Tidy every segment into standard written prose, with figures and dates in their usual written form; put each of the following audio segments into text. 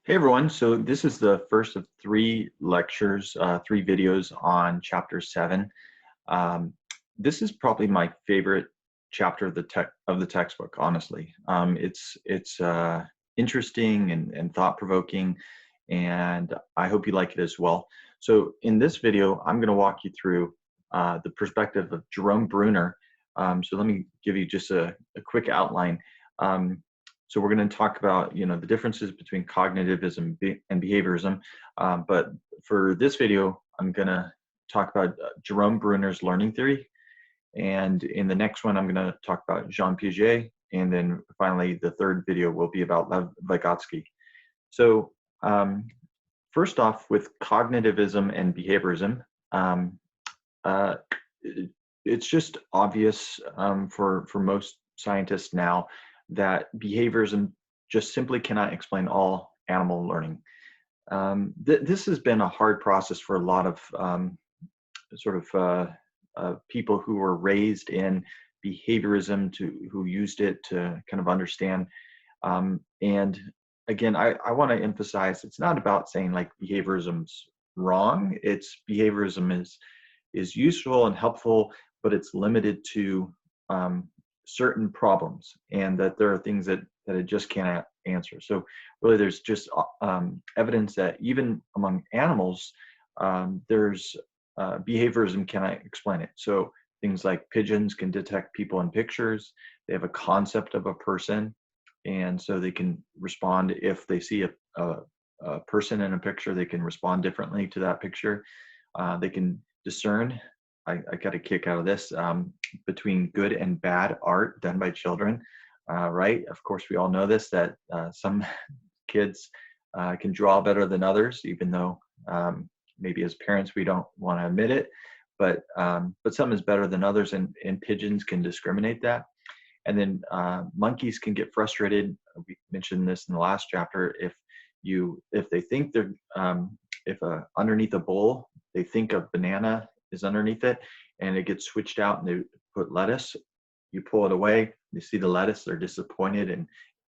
Hey everyone, so this is the first of three lectures, three videos on chapter 7. Um, this is probably my favorite chapter of the textbook, honestly. It's interesting and thought-provoking, and I hope you like it as well. So in this video, I'm going to walk you through the perspective of Jerome Bruner. So let me give you just a quick outline. Um, so we're going to talk about, the differences between cognitivism and behaviorism. But for this video, I'm going to talk about Jerome Bruner's learning theory. And in the next one, I'm going to talk about Jean Piaget. And then finally, the third video will be about Lev Vygotsky. So first off, with cognitivism and behaviorism, um, uh, it's just obvious for most scientists now that behaviorism just simply cannot explain all animal learning. This has been a hard process for a lot of people who were raised in behaviorism, who used it to kind of understand. And again, I want to emphasize it's not about saying like behaviorism's wrong. It's behaviorism is useful and helpful, but it's limited to certain problems, and that there are things that it just can't answer. So really, there's just evidence that even among animals, there's behaviorism cannot explain it. So things like pigeons can detect people in pictures. They have a concept of a person, and so they can respond if they see a person in a picture. They can respond differently to that picture. They can discern. I got a kick out of this, between good and bad art done by children, right? Of course, we all know this, that some kids can draw better than others, even though maybe as parents we don't want to admit it, but some is better than others, and pigeons can discriminate that. And then monkeys can get frustrated. We mentioned this in the last chapter. If they think they're if underneath a bowl they think a banana is underneath it, and it gets switched out and they put lettuce, you pull it away, they see the lettuce, they're disappointed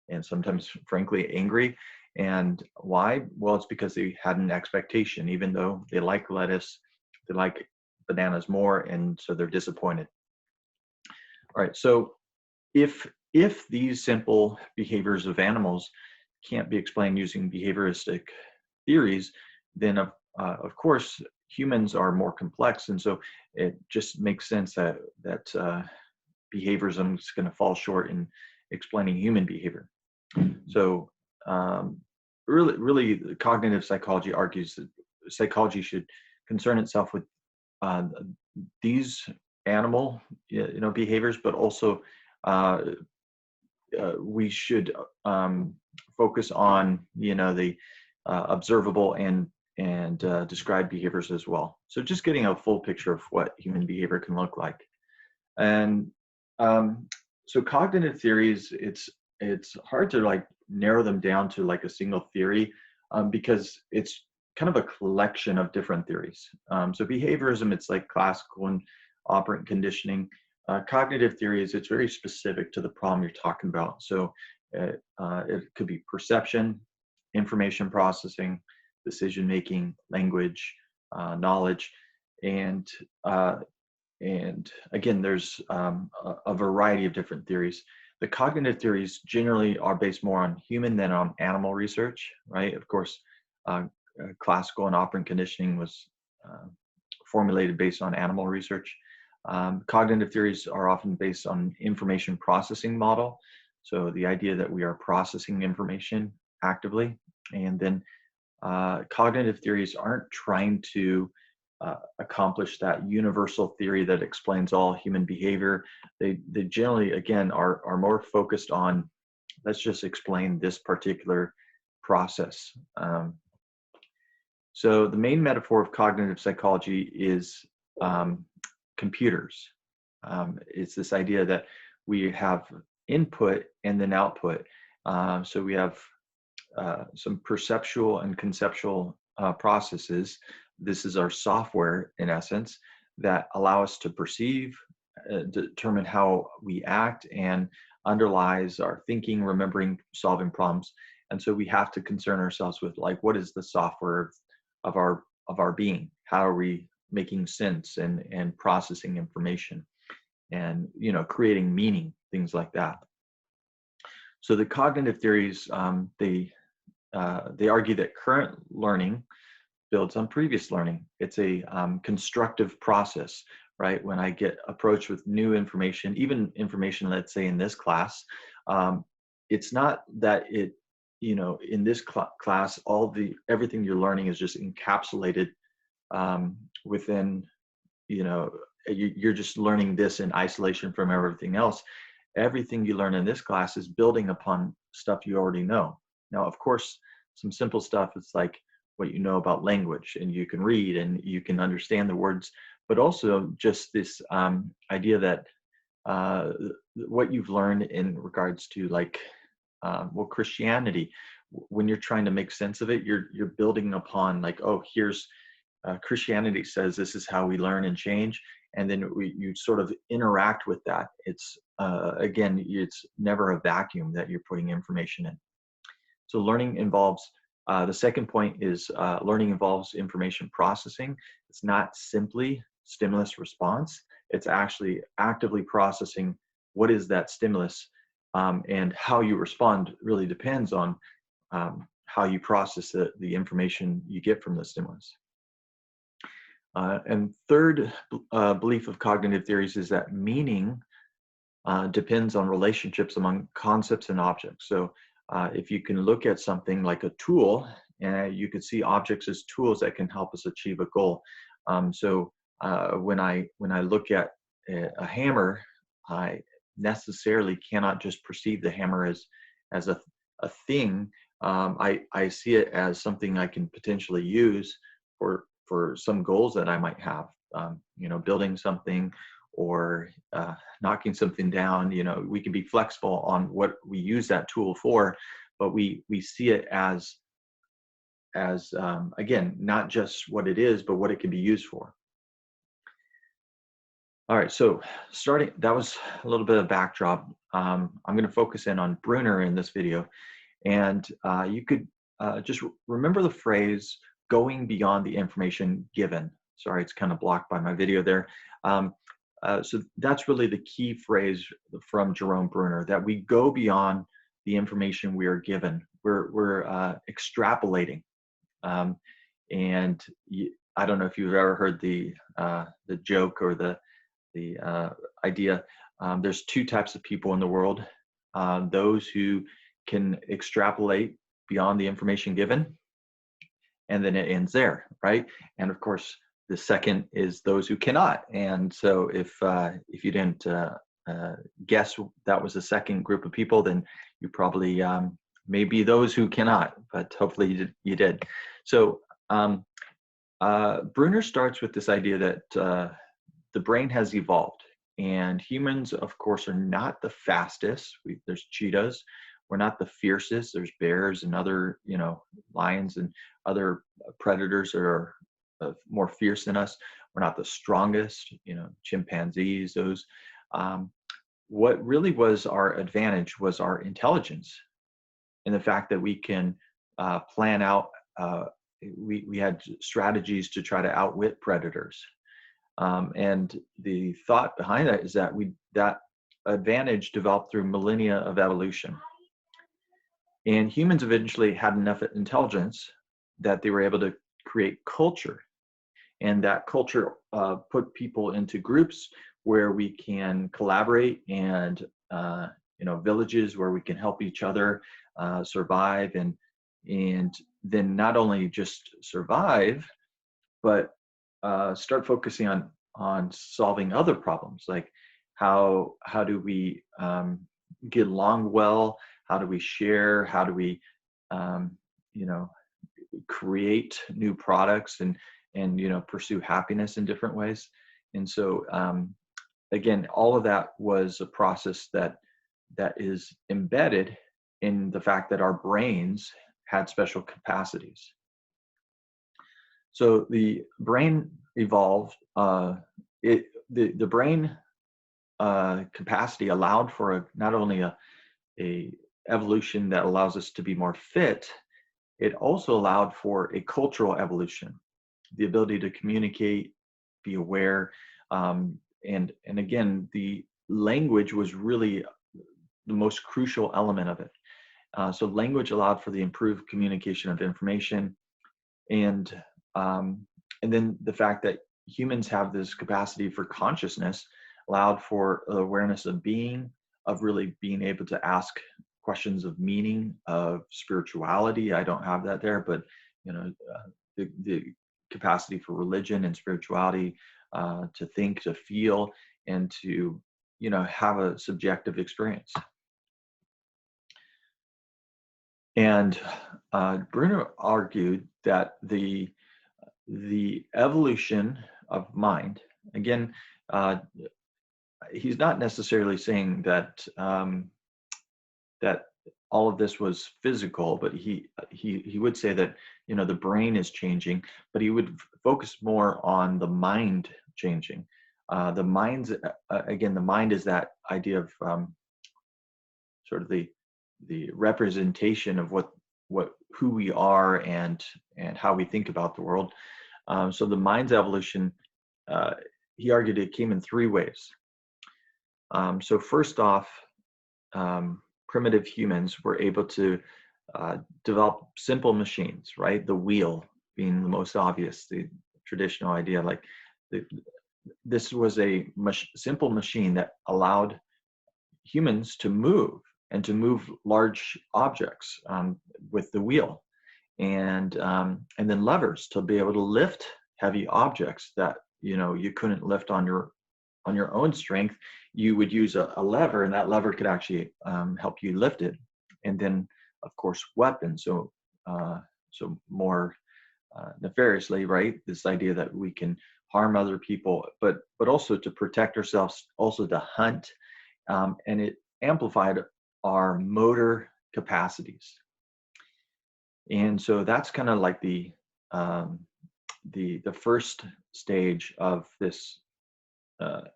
and sometimes frankly angry. And why? Well, it's because they had an expectation. Even though they like lettuce, they like bananas more, and so they're disappointed. All right, so if these simple behaviors of animals can't be explained using behavioristic theories, then of course humans are more complex, and so it just makes sense that behaviorism is going to fall short in explaining human behavior. So really, cognitive psychology argues that psychology should concern itself with uh, these animal behaviors, but also we should focus on the observable and described behaviors as well. So just getting a full picture of what human behavior can look like. And so cognitive theories, it's hard to like narrow them down to like a single theory, because it's kind of a collection of different theories. So behaviorism, it's like classical and operant conditioning. Cognitive theories, it's very specific to the problem you're talking about. So it could be perception, information processing, decision making, language, knowledge, and again, there's a variety of different theories. The cognitive theories generally are based more on human than on animal research, right? Of course, classical and operant conditioning was formulated based on animal research. Cognitive theories are often based on information processing model. So the idea that we are processing information actively. And then cognitive theories aren't trying to accomplish that universal theory that explains all human behavior. They generally, again, are more focused on, let's just explain this particular process. So the main metaphor of cognitive psychology is computers. It's this idea that we have input and then output. So we have some perceptual and conceptual processes. This is our software, in essence, that allow us to perceive, determine how we act, and underlies our thinking, remembering, solving problems. And so we have to concern ourselves with, like, what is the software of our being? How are we making sense and processing information, and creating meaning, things like that. So the cognitive theories, they argue that current learning builds on previous learning. It's a constructive process, right? When I get approached with new information, even information, let's say in this class, it's not that in this class, everything you're learning is just encapsulated within, you're just learning this in isolation from everything else. Everything you learn in this class is building upon stuff you already know. Now, of course, some simple stuff is like what you know about language, and you can read and you can understand the words, but also just this idea that what you've learned in regards to, like, Christianity, when you're trying to make sense of it, you're building upon, like, oh, here's Christianity says this is how we learn and change, and then you sort of interact with that. It's again, it's never a vacuum that you're putting information in. So learning involves, the second point is learning involves information processing. It's not simply stimulus response. It's actually actively processing what is that stimulus, and how you respond really depends on how you process the information you get from the stimulus. And third belief of cognitive theories is that meaning depends on relationships among concepts and objects. So if you can look at something like a tool, you could see objects as tools that can help us achieve a goal. So when I look at a hammer, I necessarily cannot just perceive the hammer as a thing. I see it as something I can potentially use for some goals that I might have. Building something, or knocking something down. We can be flexible on what we use that tool for, but we see it as again, not just what it is, but what it can be used for. All right, so that was a little bit of backdrop. I'm going to focus in on Bruner in this video, and you could just remember the phrase "going beyond the information given." Sorry, it's kind of blocked by my video there. So that's really the key phrase from Jerome Bruner, that we go beyond the information we are given. We're extrapolating, and I don't know if you've ever heard the joke or the idea. There's two types of people in the world: those who can extrapolate beyond the information given, and then it ends there, right? And of course, the second is those who cannot. And so if you didn't guess that was the second group of people, then you probably may be those who cannot, but hopefully you did. So Bruner starts with this idea that the brain has evolved, and humans, of course, are not the fastest. There's cheetahs. We're not the fiercest. There's bears and other, lions and other predators that are more fierce than us. We're not the strongest, chimpanzees, those. What really was our advantage was our intelligence, and the fact that we can plan out, we had strategies to try to outwit predators. And the thought behind that is that that advantage developed through millennia of evolution. And humans eventually had enough intelligence that they were able to create culture. And that culture put people into groups where we can collaborate, and villages where we can help each other survive, and then not only just survive, but start focusing on solving other problems, like how do we get along well, how do we share, how do we create new products, and pursue happiness in different ways. And so again, all of that was a process that is embedded in the fact that our brains had special capacities. So the brain evolved. The brain capacity allowed for not only a evolution that allows us to be more fit, it also allowed for a cultural evolution, the ability to communicate, be aware, and again, the language was really the most crucial element of it. So language allowed for the improved communication of information, and um, and then the fact that humans have this capacity for consciousness allowed for awareness of being, of really being able to ask questions of meaning, of spirituality. I don't have that there, but you know, the capacity for religion and spirituality, to think, to feel, and to have a subjective experience. And Bruner argued that the evolution of mind, again, he's not necessarily saying that that all of this was physical, but he would say that the brain is changing, but he would focus more on the mind changing. The mind's again, the mind is that idea of sort of the representation of who we are and how we think about the world. So the mind's evolution, he argued, it came in three ways. So first off, primitive humans were able to develop simple machines, right? The wheel being the most obvious, the traditional idea. Like this was a simple machine that allowed humans to move and to move large objects with the wheel, and then levers to be able to lift heavy objects that you couldn't lift on your own strength. You would use a lever, and that lever could actually help you lift it. And then, of course, weapons. So more nefariously, right? This idea that we can harm other people, but also to protect ourselves, also to hunt, and it amplified our motor capacities. And so that's kind of like the first stage of this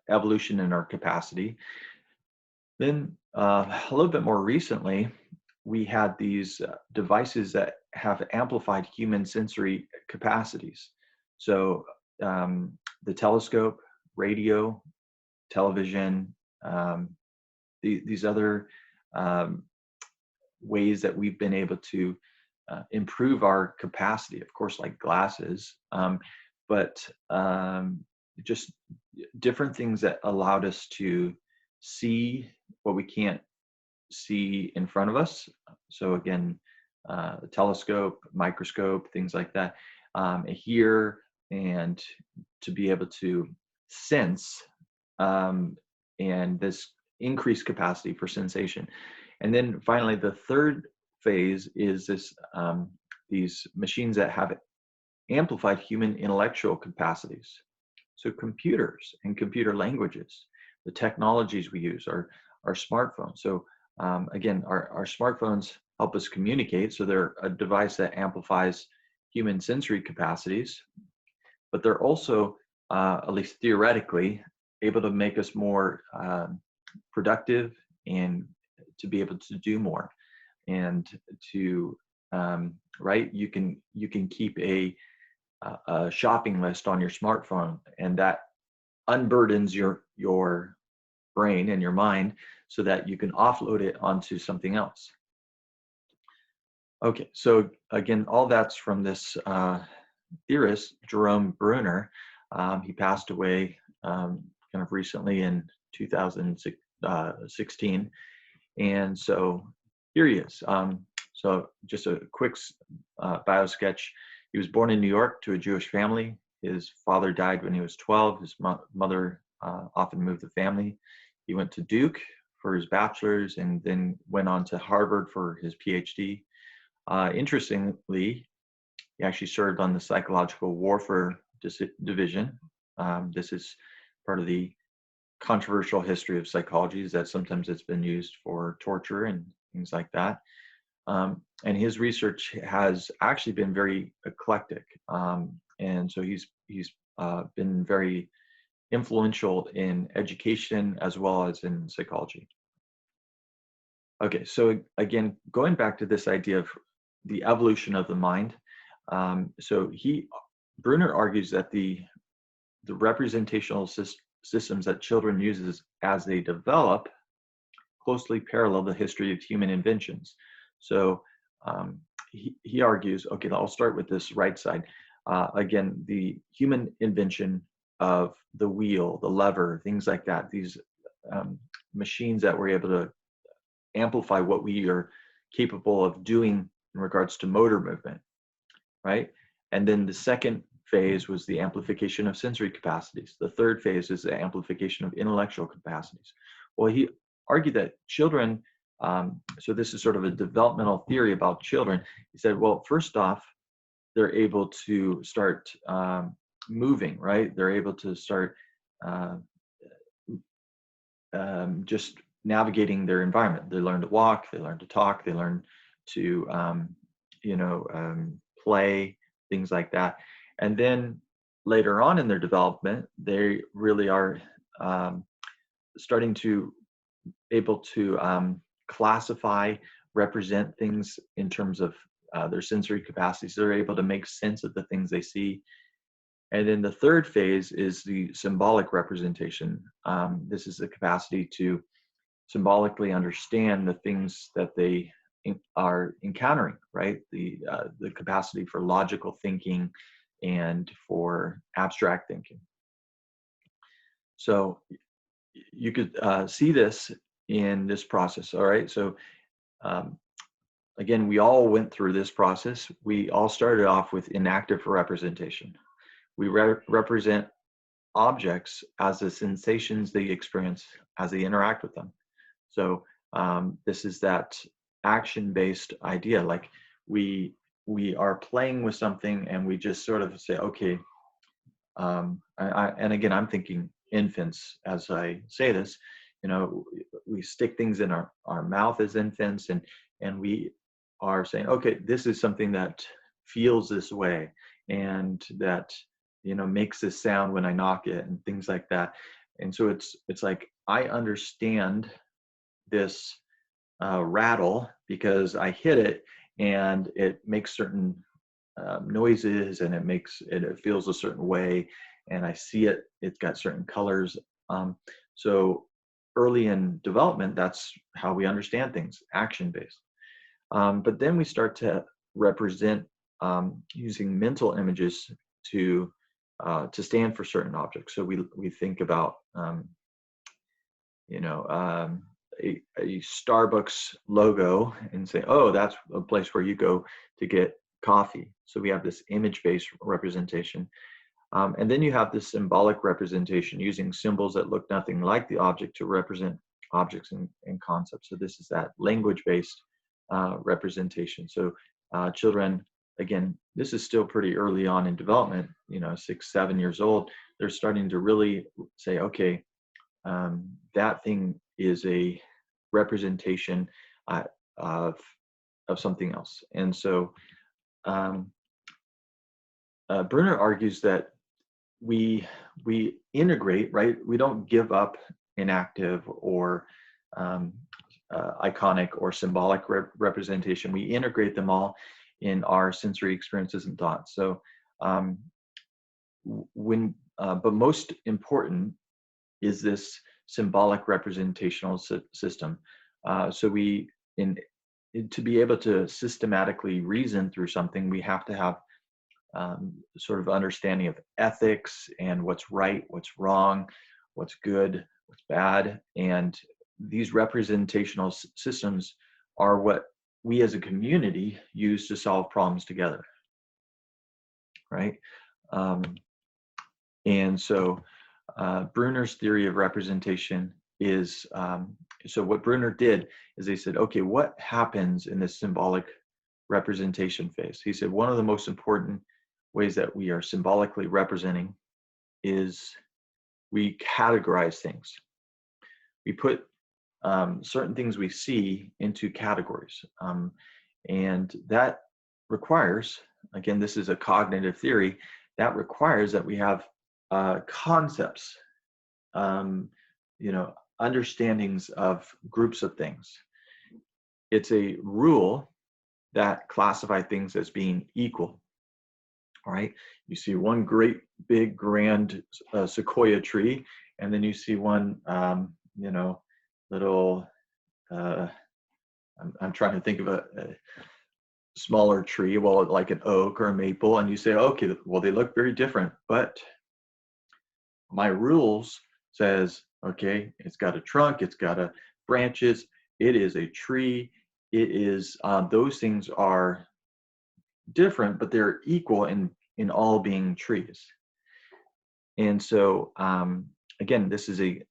evolution in our capacity. Then a little bit more recently, we had these devices that have amplified human sensory capacities. So the telescope, radio, television, these other ways that we've been able to improve our capacity, of course, like glasses, but just different things that allowed us to see what we can't see in front of us. So again, the telescope, microscope, things like that, hear, and to be able to sense, and this increased capacity for sensation. And then finally, the third phase is this these machines that have amplified human intellectual capacities. So computers and computer languages, the technologies we use, our smartphones. So again, our smartphones help us communicate. So they're a device that amplifies human sensory capacities, but they're also, at least theoretically, able to make us more productive and to be able to do more. And to right, you can keep a shopping list on your smartphone, and that unburdens your brain and your mind so that you can offload it onto something else. Okay, so again, all that's from this theorist, Jerome Bruner. He passed away kind of recently in 2016. And so here he is. So just a quick bio sketch. He was born in New York to a Jewish family. His father died when he was 12. His mother often moved the family. He went to Duke for his bachelor's and then went on to Harvard for his PhD. Interestingly, he actually served on the psychological warfare division. This is part of the controversial history of psychology, is that sometimes it's been used for torture and things like that. And his research has actually been very eclectic. And so he's been very influential in education as well as in psychology. Okay, so again, going back to this idea of the evolution of the mind, so Bruner argues that the representational systems that children uses as they develop closely parallel the history of human inventions. So he argues, okay, I'll start with this right side. Again, the human invention of the wheel, the lever, things like that, these machines that were able to amplify what we are capable of doing in regards to motor movement, right? And then the second phase was the amplification of sensory capacities. The third phase is the amplification of intellectual capacities. Well, he argued that children, so this is sort of a developmental theory about children. He said, well, first off, they're able to start moving, right? They're able to start uh, just navigating their environment. They learn to walk, they learn to talk, they learn to, play, things like that. And then later on in their development, they really are starting to able to classify, represent things in terms of their sensory capacities. They're able to make sense of the things they see. And then the third phase is the symbolic representation. This is the capacity to symbolically understand the things that they are encountering, right? The capacity for logical thinking and for abstract thinking. So you could see this in this process. All right. So um, again, we all went through this process. We all started off with inactive representation. We represent objects as the sensations they experience as they interact with them. So this is that action-based idea. Like we are playing with something, and we just sort of say, okay. And again, I'm thinking infants as I say this. You know, we stick things in our mouth as infants, and we are saying, okay, this is something that feels this way, and that makes this sound when I knock it, and things like that. And so it's like I understand this rattle because I hit it, and it makes certain noises, and it feels a certain way, and I see it's got certain colors. So early in development, that's how we understand things, action based. But then we start to represent using mental images to stand for certain objects. So we think about a Starbucks logo and say, oh, that's a place where you go to get coffee. So we have this image-based representation. And then you have this symbolic representation using symbols that look nothing like the object to represent objects and concepts. So this is that language-based representation. So children, again, this is still pretty early on in development, 6, 7 years old, they're starting to really say, okay, that thing is a representation of something else. And so Bruner argues that we integrate, right? We don't give up inactive or iconic or symbolic representation. We integrate them all in our sensory experiences and thoughts. So but most important is this symbolic representational system. So to be able to systematically reason through something, we have to have sort of understanding of ethics and what's right, what's wrong, what's good, what's bad. And these representational systems are what we as a community use to solve problems together, right? And so Bruner's theory of representation is, so what Bruner did is they said, okay, what happens in this symbolic representation phase? He said, one of the most important ways that we are symbolically representing is we categorize things. We put certain things we see into categories. And that requires, again, this is a cognitive theory, that requires that we have concepts um, understandings of groups of things. It's a rule that classify things as being equal. All right. You see one great big grand sequoia tree, and then you see one, little. Uh, I'm trying to think of a smaller tree, well, like an oak or a maple, and you say, okay, well, they look very different, but my rules says, okay, it's got a trunk, it's got a branches, it is a tree, it is those things are different, but they're equal in all being trees. And so again, this is a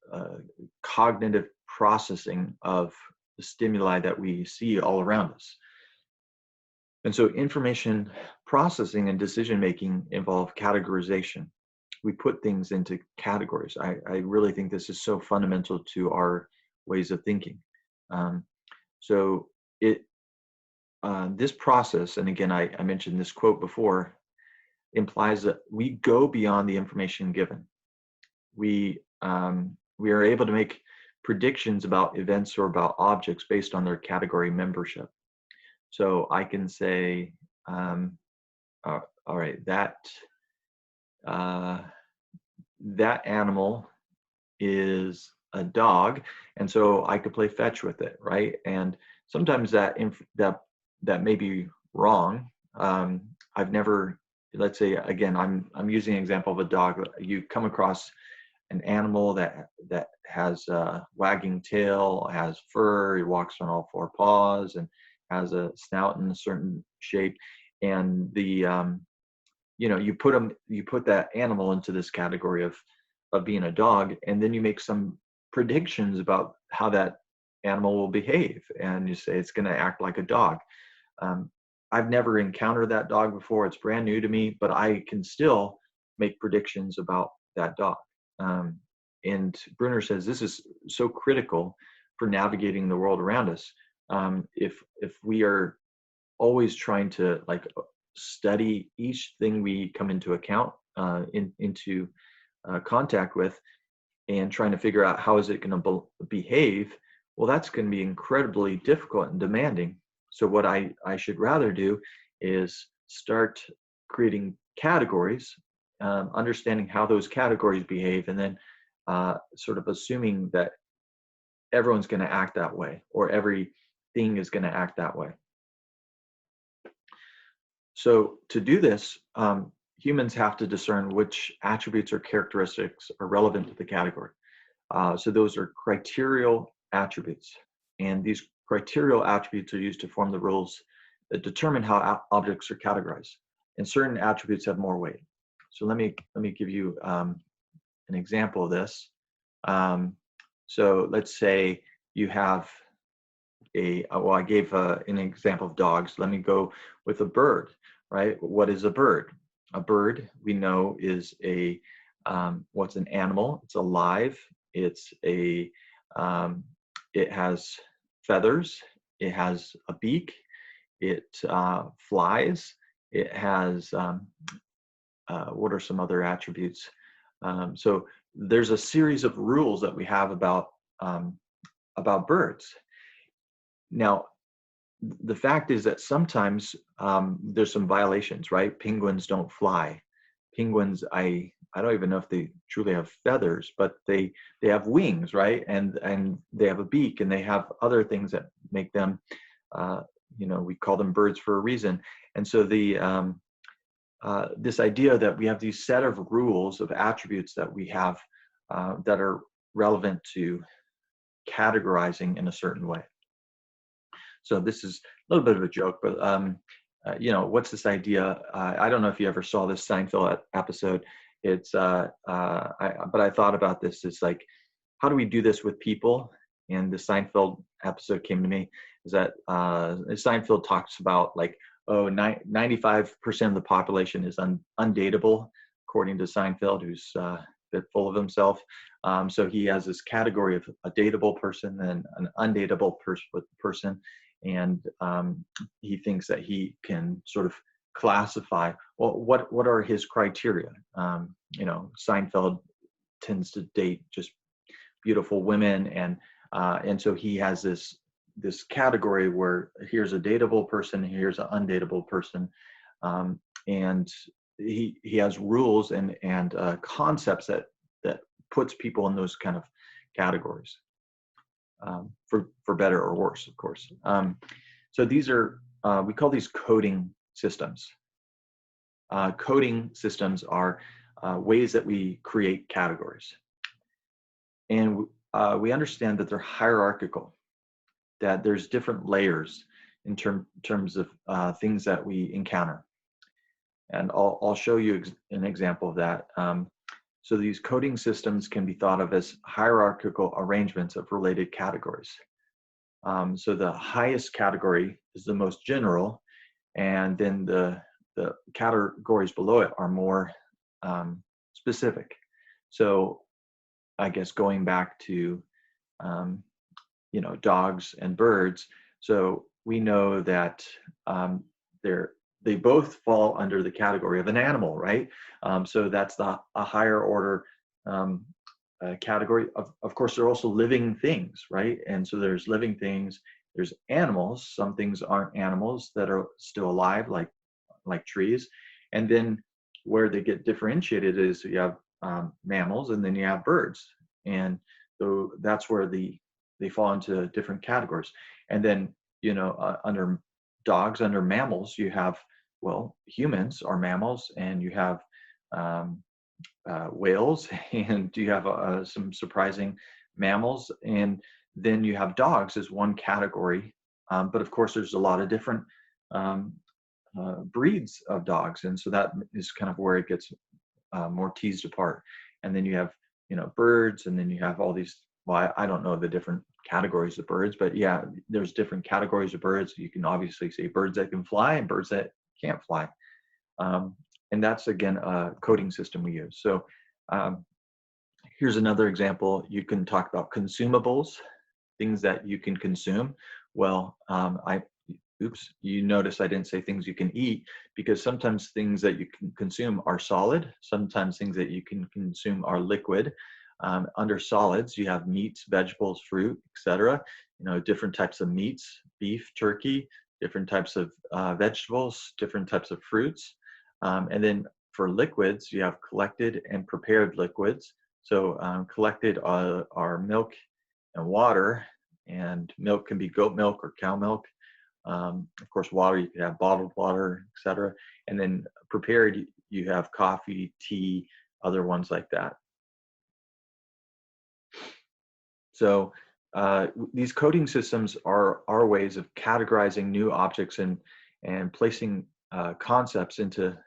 cognitive processing of the stimuli that we see all around us. And so information processing and decision making involve categorization. We put things into categories. I really think this is so fundamental to our ways of thinking. Um, so it this process, and again, I mentioned this quote before, implies that we go beyond the information given. We are able to make predictions about events or about objects based on their category membership. So I can say, all right, uh, that animal is a dog, and so I could play fetch with it, right? And sometimes that may be wrong. I've never, let's say again, I'm using an example of a dog. You come across an animal that has a wagging tail, has fur, he walks on all four paws, and has a snout in a certain shape, and you put that animal into this category of being a dog, and then you make some predictions about how that animal will behave, and you say it's going to act like a dog. um, I've never encountered that dog before, it's brand new to me, but I can still make predictions about that dog. And Bruner says this is so critical for navigating the world around us. If we are always trying to study each thing we come into account into contact with, and trying to figure out how is it going to behave, well, that's going to be incredibly difficult and demanding. So what I should rather do is start creating categories, understanding how those categories behave, and then sort of assuming that everyone's going to act that way, or everything is going to act that way. So to do this, humans have to discern which attributes or characteristics are relevant to the category. So those are criterial attributes. And these criterial attributes are used to form the rules that determine how objects are categorized. And certain attributes have more weight. So let me give you an example of this. So let's say you have well, I gave an example of dogs. Let me go with a bird, right? What is a bird? A bird, we know, is what's an animal? It's alive. It has feathers. It has a beak. It flies. It has, what are some other attributes? So there's a series of rules that we have about birds. Now, the fact is that sometimes there's some violations, right? Penguins don't fly. Penguins, I don't even know if they truly have feathers, but they have wings, right? And they have a beak, and they have other things that make them, we call them birds for a reason. And so this idea that we have these set of rules of attributes that we have that are relevant to categorizing in a certain way. So this is a little bit of a joke, but what's this idea? I don't know if you ever saw this Seinfeld episode. It's but I thought about this. It's like, how do we do this with people? And the Seinfeld episode came to me. Is that Seinfeld talks about 95% of the population is undateable, according to Seinfeld, who's a bit full of himself. So he has this category of a dateable person and an undateable person. And he thinks that he can sort of classify, well, what are his criteria? Seinfeld tends to date just beautiful women, and so he has this category where here's a dateable person, here's an undateable person, and he has rules and concepts that puts people in those kind of categories, for better or worse, of course. So these are we call these coding systems. Coding systems are ways that we create categories, and we understand that they're hierarchical, that there's different layers in terms of things that we encounter. And I'll show you an example of that. So these coding systems can be thought of as hierarchical arrangements of related categories. So the highest category is the most general, and then the categories below it are more specific. So I guess going back to dogs and birds. So we know that they both fall under the category of an animal, right? So that's a higher order category. Of course, there are also living things, right? And so there's living things, there's animals. Some things aren't animals that are still alive, like trees. And then where they get differentiated is you have mammals, and then you have birds. And so that's where they fall into different categories. And then, under dogs, under mammals, you have, well, humans are mammals, and you have whales, and you have some surprising mammals. And then you have dogs as one category. But of course, there's a lot of different breeds of dogs. And so that is kind of where it gets more teased apart. And then you have, birds, and then you have all these, well, I don't know the different categories of birds, but yeah, there's different categories of birds. You can obviously say birds that can fly and birds that can't fly. And that's, again, a coding system we use. So here's another example. You can talk about consumables, things that you can consume. Well, you notice I didn't say things you can eat, because sometimes things that you can consume are solid. Sometimes things that you can consume are liquid. Under solids, you have meats, vegetables, fruit, etc. Different types of meats, beef, turkey, different types of vegetables, different types of fruits. And then for liquids, you have collected and prepared liquids. So collected are milk and water, and milk can be goat milk or cow milk. Of course, water, you could have bottled water, etc. And then prepared, you have coffee, tea, other ones like that. So these coding systems are ways of categorizing new objects and placing concepts into,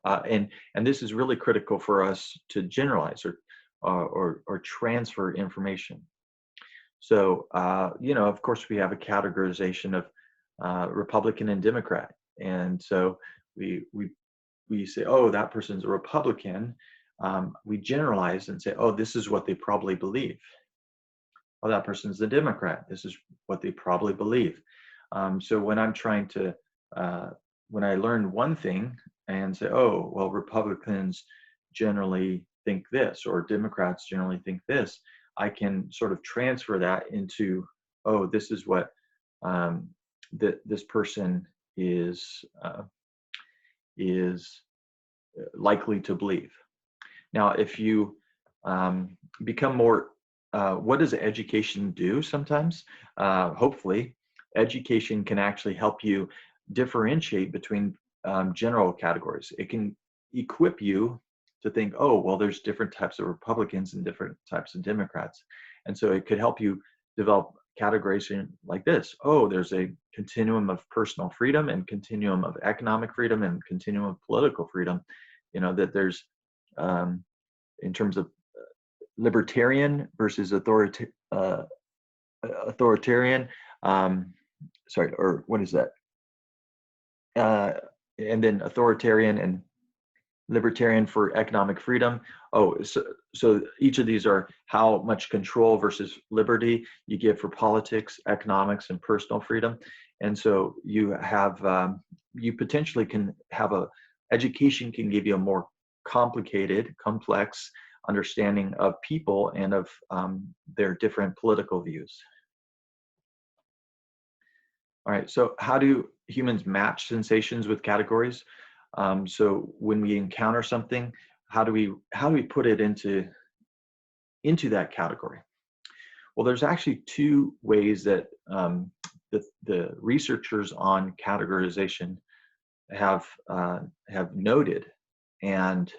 and this is really critical for us to generalize or transfer information. So of course, we have a categorization of Republican and Democrat, and so we say, oh, that person's a Republican. We generalize and say, oh, this is what they probably believe. Oh, that person's a Democrat. This is what they probably believe. So when I'm trying to, when I learn one thing and say, oh, well, Republicans generally think this, or Democrats generally think this, I can sort of transfer that into, oh, this is what this person is likely to believe. Now, if you become more, what does education do sometimes? Hopefully, education can actually help you differentiate between general categories. It can equip you to think, oh, well, there's different types of Republicans and different types of Democrats. And so it could help you develop categorization like this. Oh, there's a continuum of personal freedom and continuum of economic freedom and continuum of political freedom. That there's, in terms of libertarian versus authoritarian, or what is that? And then authoritarian and libertarian for economic freedom. Oh, so each of these are how much control versus liberty you give for politics, economics, and personal freedom. And so you have, you potentially can have education can give you a more complicated, complex understanding of people and of their different political views. All right, so how do humans match sensations with categories? So when we encounter something, how do we put it into that category? Well, there's actually two ways that the researchers on categorization have noted, and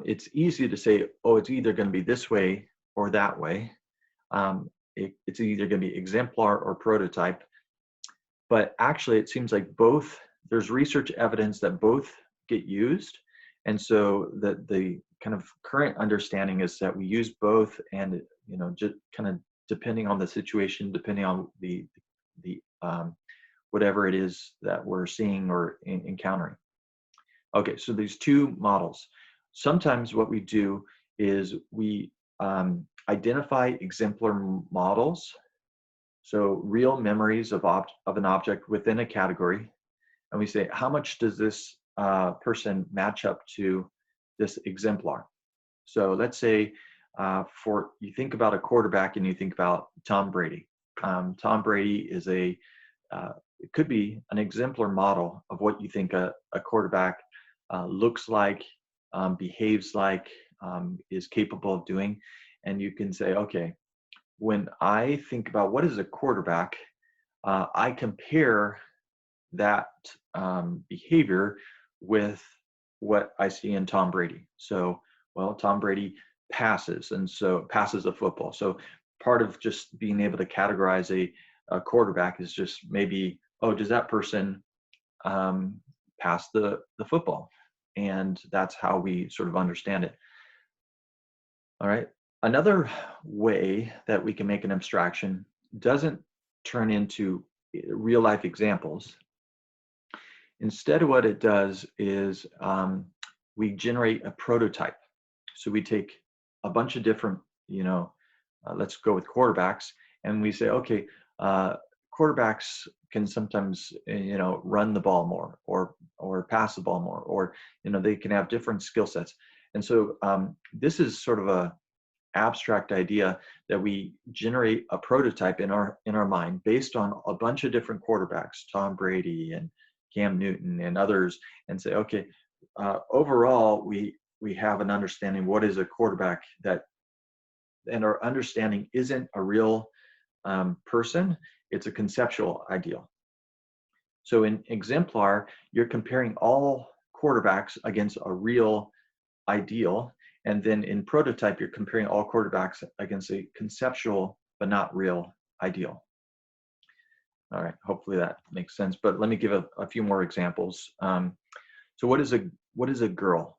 it's easy to say, oh, it's either going to be this way or that way. It's either going to be exemplar or prototype. But actually, it seems like both, there's research evidence that both get used. And so the kind of current understanding is that we use both, and just kind of depending on the situation, depending on the whatever it is that we're seeing or encountering. Okay, so these two models. Sometimes what we do is we identify exemplar models, so real memories of an object within a category, and we say, how much does this person match up to this exemplar? So let's say you think about a quarterback and you think about Tom Brady. Tom Brady is it could be an exemplar model of what you think a quarterback looks like, behaves like, is capable of doing. And you can say, okay, when I think about what is a quarterback, I compare that behavior with what I see in Tom Brady. So, well, Tom Brady passes, and so passes a football. So part of just being able to categorize a quarterback is just maybe, oh, does that person pass the football? And that's how we sort of understand it. All right. Another way that we can make an abstraction doesn't turn into real life examples. Instead, what it does is we generate a prototype. So we take a bunch of different, let's go with quarterbacks, and we say, okay, quarterbacks can sometimes, run the ball more, or pass the ball more, or they can have different skill sets. And so this is sort of a abstract idea that we generate a prototype in our mind based on a bunch of different quarterbacks, Tom Brady and Cam Newton and others, and say, okay, overall we have an understanding what is a quarterback, and our understanding isn't a real person, it's a conceptual ideal. So in exemplar, you're comparing all quarterbacks against a real ideal, and then in prototype, you're comparing all quarterbacks against a conceptual but not real ideal. All right, hopefully that makes sense, but let me give a few more examples. So what is a girl?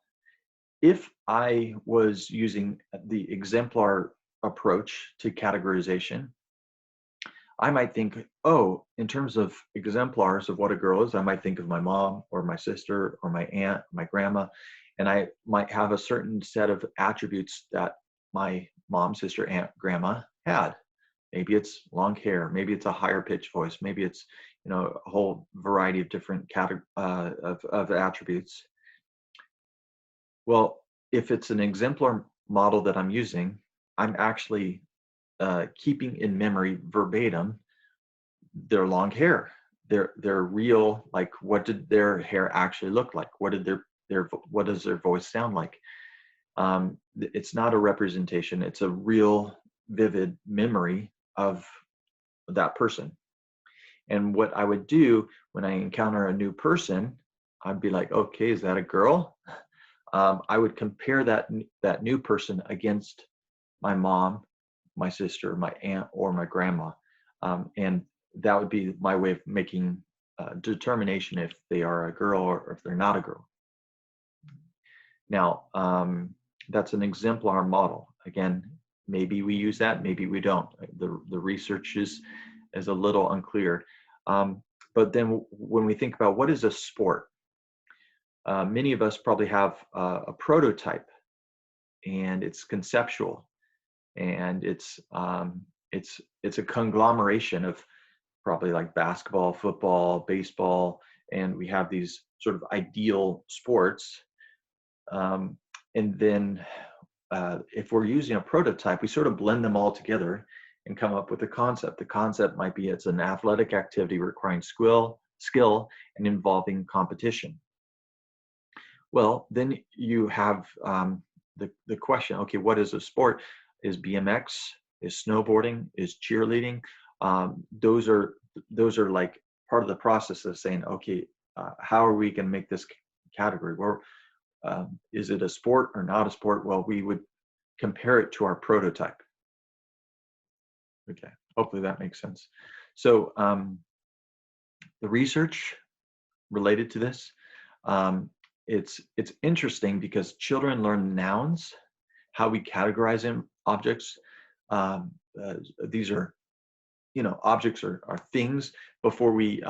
If I was using the exemplar approach to categorization, I might think, oh, in terms of exemplars of what a girl is, I might think of my mom or my sister or my aunt, my grandma, and I might have a certain set of attributes that my mom, sister, aunt, grandma had. Maybe it's long hair, maybe it's a higher pitched voice, maybe it's a whole variety of different of attributes. Well, if it's an exemplar model that I'm using, I'm actually keeping in memory verbatim their long hair, their real, like, what did their hair actually look like? What does their voice sound like? It's not a representation, it's a real vivid memory of that person. And what I would do when I encounter a new person, I'd be like, okay, is that a girl? I would compare that new person against my mom, my sister, my aunt, or my grandma. And that would be my way of making a determination if they are a girl or if they're not a girl. Now, that's an exemplar model. Again, maybe we use that, maybe we don't. The research is a little unclear. But then when we think about what is a sport, many of us probably have a prototype, and it's conceptual, and it's a conglomeration of probably like basketball, football, baseball, and we have these sort of ideal sports. And then if we're using a prototype, we sort of blend them all together and come up with a concept. The concept might be it's an athletic activity requiring skill and involving competition. Well, then you have the question, okay, what is a sport? Is BMX, is snowboarding, is cheerleading? Those are like part of the process of saying, okay, how are we going to make this category? Well, is it a sport or not a sport? Well, we would compare it to our prototype. Okay, hopefully that makes sense. So the research related to this, it's interesting because children learn nouns, how we categorize objects. These are, objects are things before we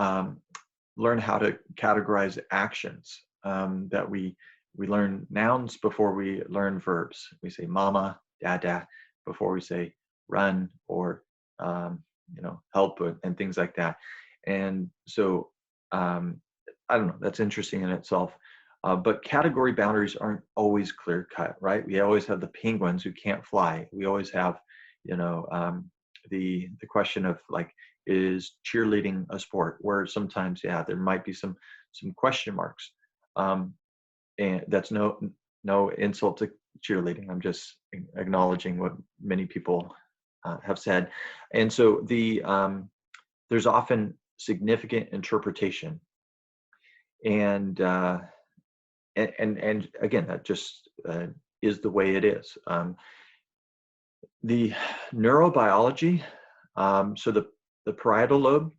learn how to categorize actions. That we learn nouns before we learn verbs. We say mama, dada before we say run or help and things like that. And so I don't know, that's interesting in itself. But category boundaries aren't always clear cut, right? We always have the penguins who can't fly. We always have, the question of like, is cheerleading a sport? Where sometimes, yeah, there might be some question marks, and that's no insult to cheerleading. I'm just acknowledging what many people have said, and so there's often significant interpretation, and again, that just is the way it is. The neurobiology, so the parietal lobe,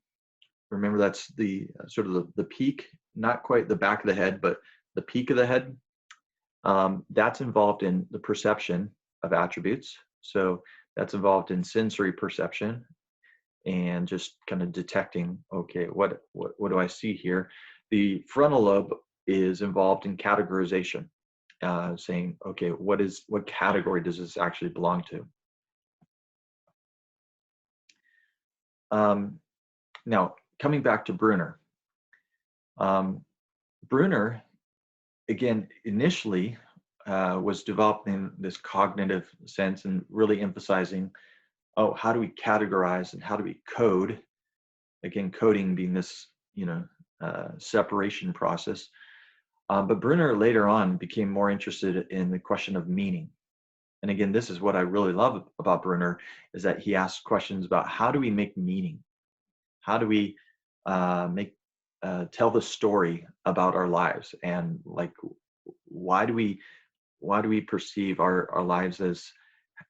remember that's the sort of the peak, not quite the back of the head, but the peak of the head. That's involved in the perception of attributes. So that's involved in sensory perception and just kind of detecting, okay, what do I see here? The frontal lobe is involved in categorization, saying, okay, what category does this actually belong to? Now, coming back to Bruner. Bruner, again, initially was developing this cognitive sense and really emphasizing, how do we categorize and how do we code? Again, coding being this, separation process. But Bruner later on became more interested in the question of meaning. And again, this is what I really love about Bruner, is that he asks questions about how do we make meaning? How do we tell the story about our lives? And like, why do we perceive our lives as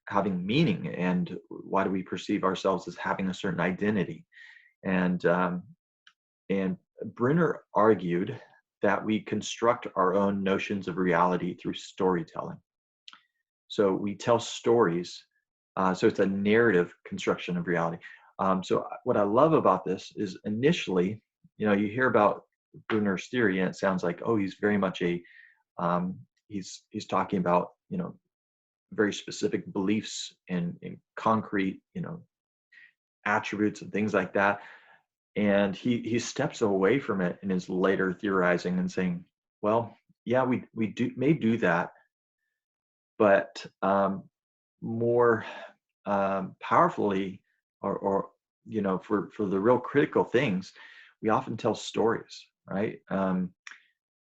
having meaning? And why do we perceive ourselves as having a certain identity? And Bruner argued that we construct our own notions of reality through storytelling. So we tell stories. So it's a narrative construction of reality. So what I love about this is initially, you hear about Bruner's theory and it sounds like, oh, he's very much he's talking about, very specific beliefs in concrete, attributes and things like that. And he steps away from it in his later theorizing and saying, well, yeah, we may do that, but more powerfully, or for the real critical things, we often tell stories, right?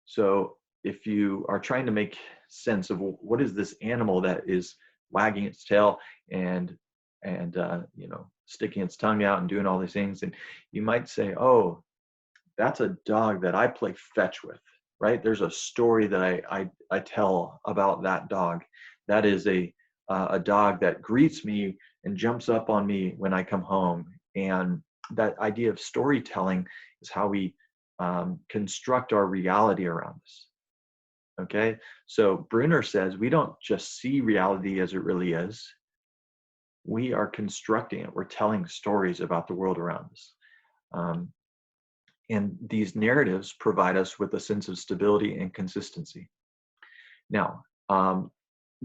So if you are trying to make sense of what is this animal that is wagging its tail and sticking its tongue out and doing all these things, and you might say, oh, that's a dog that I play fetch with, right? There's a story that I tell about that dog. That is a dog that greets me and jumps up on me when I come home. And that idea of storytelling is how we construct our reality around us. Okay, so Bruner says we don't just see reality as it really is. We are constructing it. We're telling stories about the world around us. And these narratives provide us with a sense of stability and consistency. Now,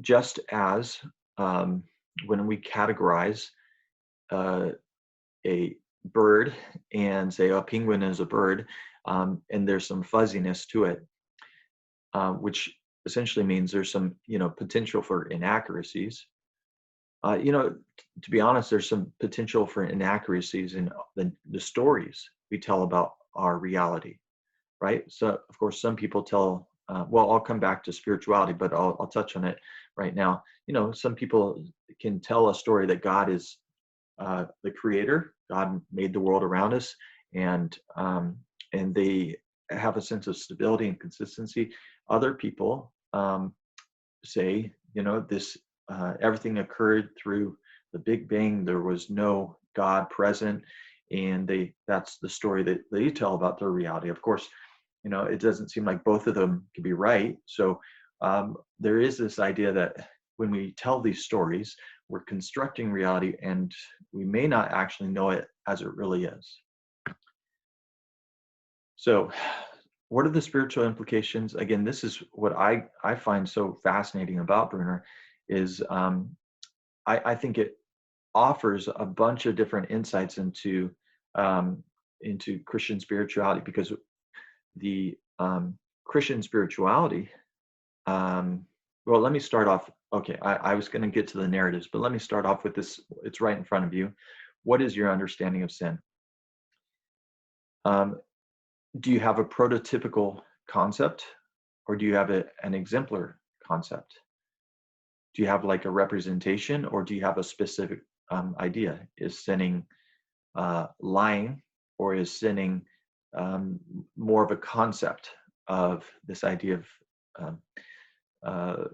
just as when we categorize a bird and say a penguin is a bird, and there's some fuzziness to it, which essentially means there's some, potential for inaccuracies. To be honest, there's some potential for inaccuracies in the stories we tell about our reality, right? So, of course, some people tell, well, I'll come back to spirituality, but I'll touch on it right now. Some people can tell a story that God is the creator, God made the world around us, and they have a sense of stability and consistency. Other people say, this everything occurred through the Big Bang. There was no God present, and that's the story that they tell about their reality. Of course, it doesn't seem like both of them can be right. So there is this idea that when we tell these stories, we're constructing reality, and we may not actually know it as it really is. So, what are the spiritual implications? Again, this is what I find so fascinating about Bruner is I think it offers a bunch of different insights into Christian spirituality, because the Christian spirituality, well, let me start off. Okay, I was going to get to the narratives, but let me start off with this. It's right in front of you. What is your understanding of sin? Do you have a prototypical concept, or do you have an exemplar concept? Do you have like a representation, or do you have a specific idea? Is sinning lying, or is sinning more of a concept of this idea of uh,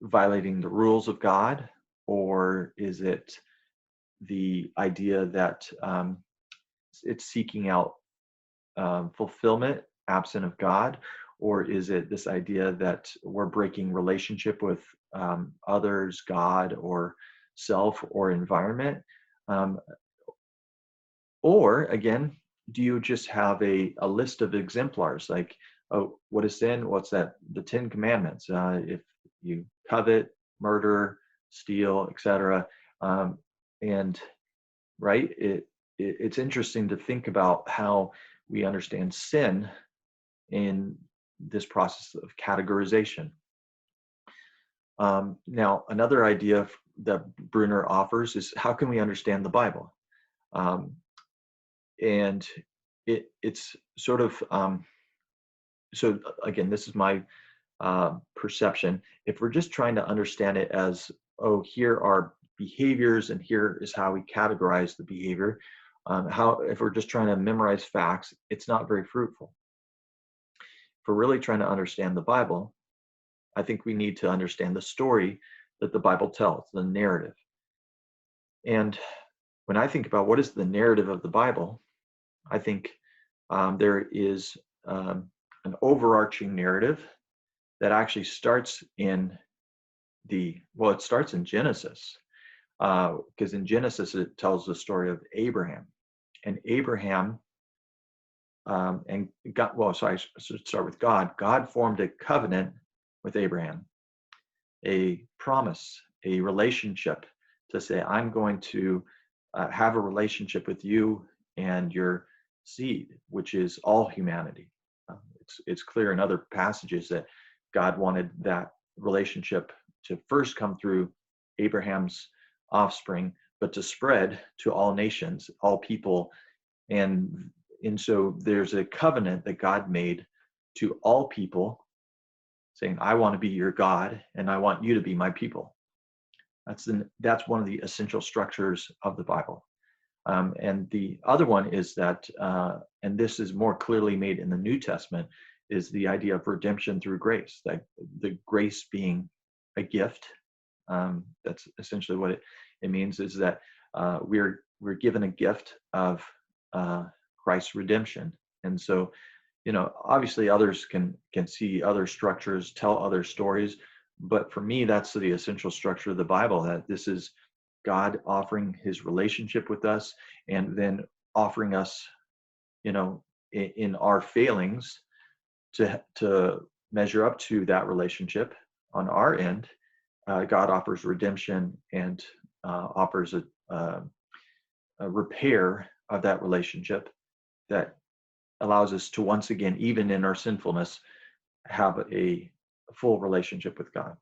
violating the rules of God, or is it the idea that it's seeking out fulfillment absent of God, or is it this idea that we're breaking relationship with others, God, or self, or environment? Um, or again, do you just have a list of exemplars like, oh, what is sin? What's that? The 10 Commandments. If you covet, murder, steal, etc. And right, it's interesting to think about how we understand sin in this process of categorization. Now, another idea that Bruner offers is, how can we understand the Bible? Um, and it's sort of, so again, this is my perception. If we're just trying to understand it as, oh, here are behaviors and here is how we categorize the behavior, if we're just trying to memorize facts, it's not very fruitful. If we're really trying to understand the Bible, I think we need to understand the story that the Bible tells, the narrative. And when I think about what is the narrative of the Bible, I think there is an overarching narrative that actually starts in it starts in Genesis, because in Genesis it tells the story of Abraham. And Abraham and God, well, sorry, I should start with God. God formed a covenant with Abraham, a promise, a relationship, to say, I'm going to have a relationship with you and your seed, which is all humanity. It's clear in other passages that God wanted that relationship to first come through Abraham's offspring, but to spread to all nations, all people. And so there's a covenant that God made to all people, saying, I want to be your God and I want you to be my people. That's one of the essential structures of the Bible. And the other one is that, and this is more clearly made in the New Testament, is the idea of redemption through grace, that the grace being a gift. That's essentially what it means, is that we're given a gift of Christ's redemption. And so, obviously others can see other structures, tell other stories, but for me, that's the essential structure of the Bible, that this is God offering his relationship with us, and then offering us, in our failings, to measure up to that relationship on our end. God offers redemption and offers a repair of that relationship that allows us to once again, even in our sinfulness, have a a full relationship with God.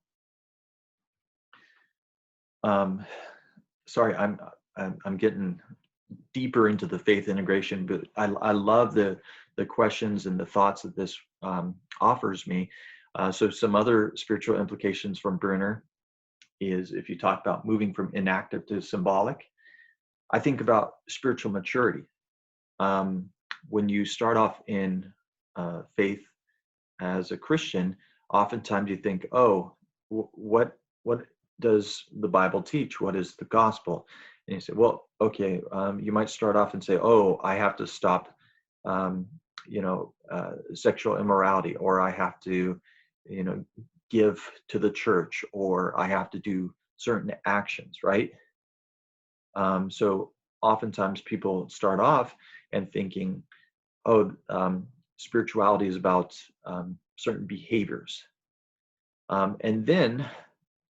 Um, sorry, I'm getting deeper into the faith integration, but I love the questions and the thoughts that this offers me. So some other spiritual implications from Bruner is, if you talk about moving from inactive to symbolic, I think about spiritual maturity. When you start off in faith as a Christian, oftentimes you think, oh, what does the Bible teach? What is the gospel? And you say, well, okay, you might start off and say, oh, I have to stop, sexual immorality, or I have to, give to the church, or I have to do certain actions, right? So oftentimes people start off and thinking, oh, spirituality is about certain behaviors. And then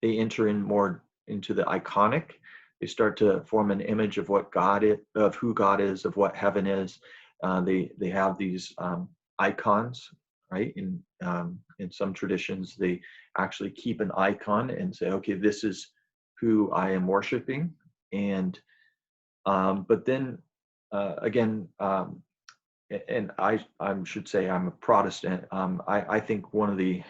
they enter in more into the iconic. They start to form an image of what God is, of who God is, of what heaven is. They have these icons, right? In some traditions, they actually keep an icon and say, okay, this is who I am worshiping. And but then again, and I should say I'm a Protestant. I think one of the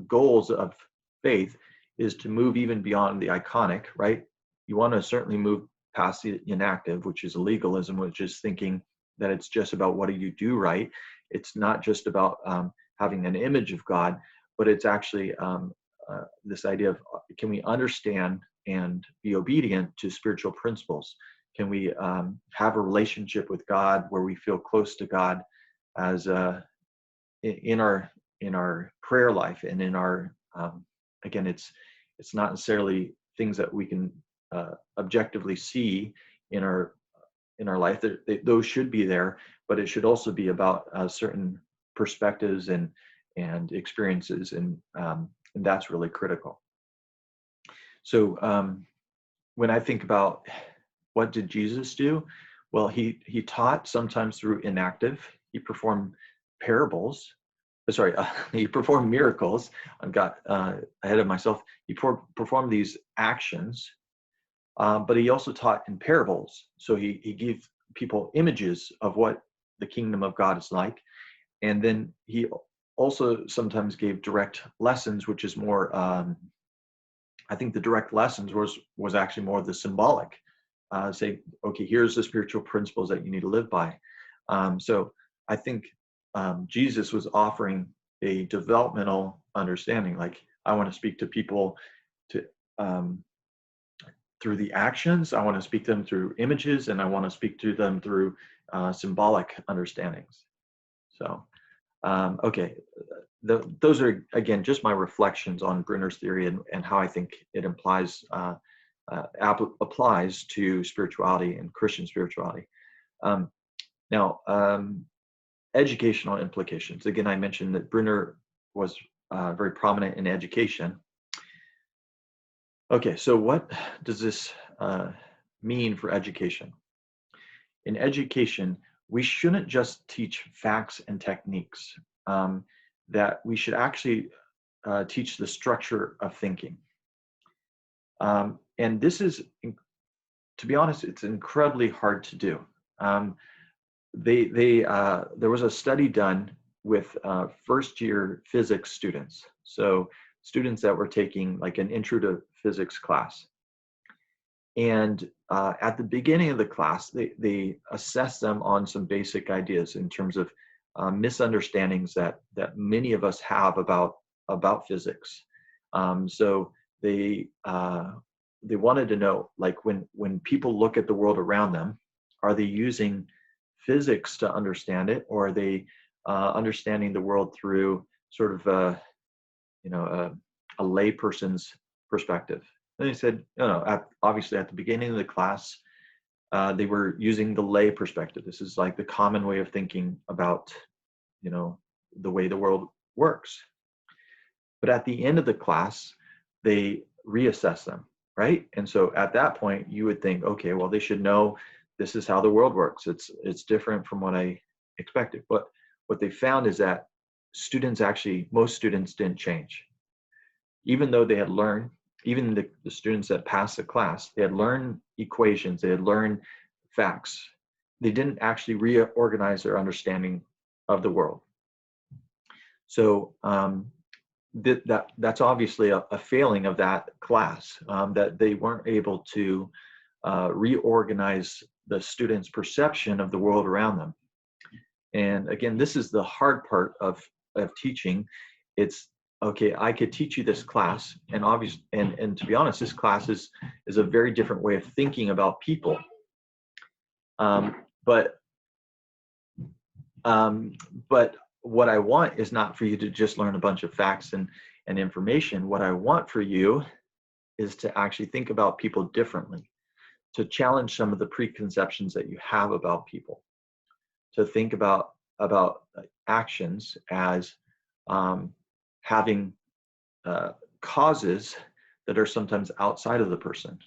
goals of faith is to move even beyond the iconic, right? You want to certainly move past the inactive, which is legalism, which is thinking that it's just about what do you do right. It's not just about having an image of God, but it's actually this idea of, can we understand and be obedient to spiritual principles? Can we have a relationship with God where we feel close to God as in our prayer life, and in our again, it's not necessarily things that we can objectively see in our life. Those should be there, but it should also be about certain perspectives and experiences, and that's really critical. So when I think about what did Jesus do? Well, he taught sometimes through inactive. He performed parables. He performed miracles. I got ahead of myself. He performed these actions, but he also taught in parables. So he gave people images of what the kingdom of God is like. And then he also sometimes gave direct lessons, which is more, I think the direct lessons was actually more the symbolic. Say, okay, here's the spiritual principles that you need to live by. So I think Jesus was offering a developmental understanding. Like, I want to speak to people to through the actions. I want to speak to them through images, and I want to speak to them through symbolic understandings. So, okay, those are, again, just my reflections on Bruner's theory and how I think it applies to spirituality and Christian spirituality. Now, educational implications. Again, I mentioned that Bruner was very prominent in education. Okay, so what does this mean for education? In education, we shouldn't just teach facts and techniques, that we should actually teach the structure of thinking. And this is, to be honest, it's incredibly hard to do. There was a study done with first-year physics students, so students that were taking like an intro to physics class. And at the beginning of the class, they assessed them on some basic ideas in terms of misunderstandings that many of us have about physics. So they wanted to know, like, when people look at the world around them, are they using physics to understand it, or are they understanding the world through sort of a layperson's perspective? And they said, obviously at the beginning of the class, they were using the lay perspective. This is like the common way of thinking about, the way the world works. But at the end of the class, they reassess them, right? And so at that point, you would think, okay, well, they should know this is how the world works. It's different from what I expected. But what they found is that most students didn't change. Even though they had learned, even the students that passed the class, they had learned equations, they had learned facts. They didn't actually reorganize their understanding of the world. So that's obviously a failing of that class, that they weren't able to reorganize the students' perception of the world around them. And again, this is the hard part of teaching. It's okay, I could teach you this class, and obviously, and to be honest, this class is a very different way of thinking about people. But what I want is not for you to just learn a bunch of facts and information. What I want for you is to actually think about people differently, to challenge some of the preconceptions that you have about people, to think about actions as having causes that are sometimes outside of the person.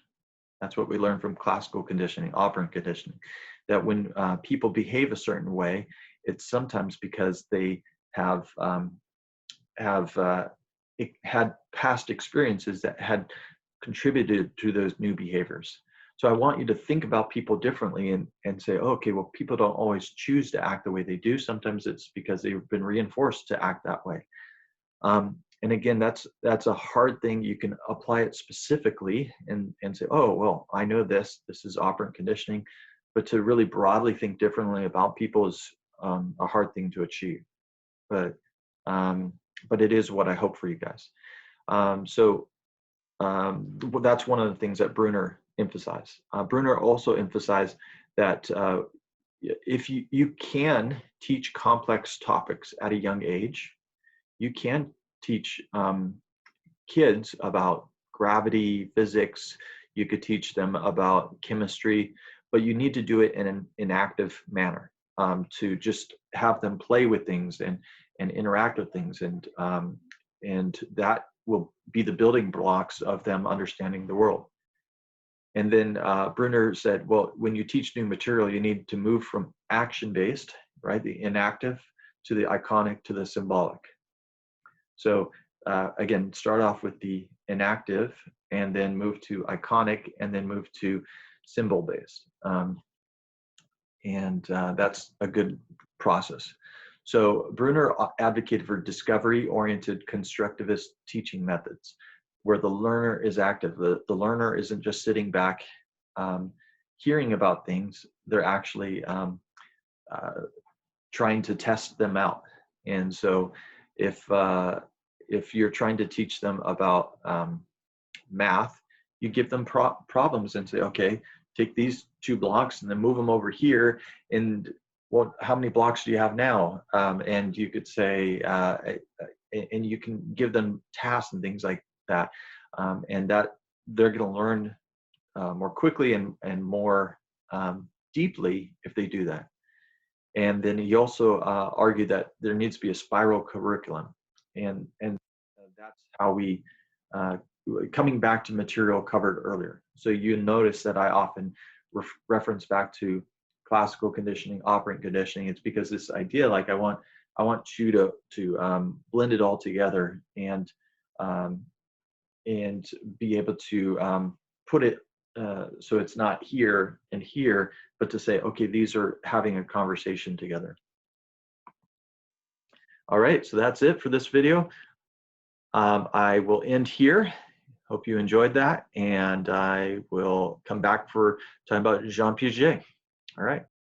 That's what we learn from classical conditioning, operant conditioning, that when people behave a certain way, it's sometimes because they have had past experiences that had contributed to those new behaviors. So I want you to think about people differently and say, oh, okay, well, people don't always choose to act the way they do. Sometimes it's because they've been reinforced to act that way. And again, that's a hard thing. You can apply it specifically and say, oh, well, I know this is operant conditioning, but to really broadly think differently about people is a hard thing to achieve. But it is what I hope for you guys. So that's one of the things that Bruner emphasized. Bruner also emphasized that if you can teach complex topics at a young age, you can teach kids about gravity, physics, you could teach them about chemistry, but you need to do it in an active manner, to just have them play with things and interact with things, and that will be the building blocks of them understanding the world. And then Bruner said, well, when you teach new material, you need to move from action-based, right, the inactive, to the iconic, to the symbolic. So again, start off with the inactive, and then move to iconic, and then move to symbol-based. That's a good process. So Bruner advocated for discovery-oriented constructivist teaching methods, where the learner is active. The learner isn't just sitting back hearing about things, they're actually trying to test them out. And so if you're trying to teach them about math, you give them problems and say, okay, take these 2 blocks and then move them over here. And well, how many blocks do you have now? And you could say, and you can give them tasks and things like that. And that they're going to learn more quickly and more deeply if they do that. And then he also argued that there needs to be a spiral curriculum. And that's how we, coming back to material covered earlier. So you notice that I often reference back to classical conditioning, operant conditioning. It's because this idea, like I want you to blend it all together and be able to put it so it's not here and here, but to say, okay, these are having a conversation together. All right, so that's it for this video. I will end here. Hope you enjoyed that, and I will come back for talking about Jean Piaget. All right.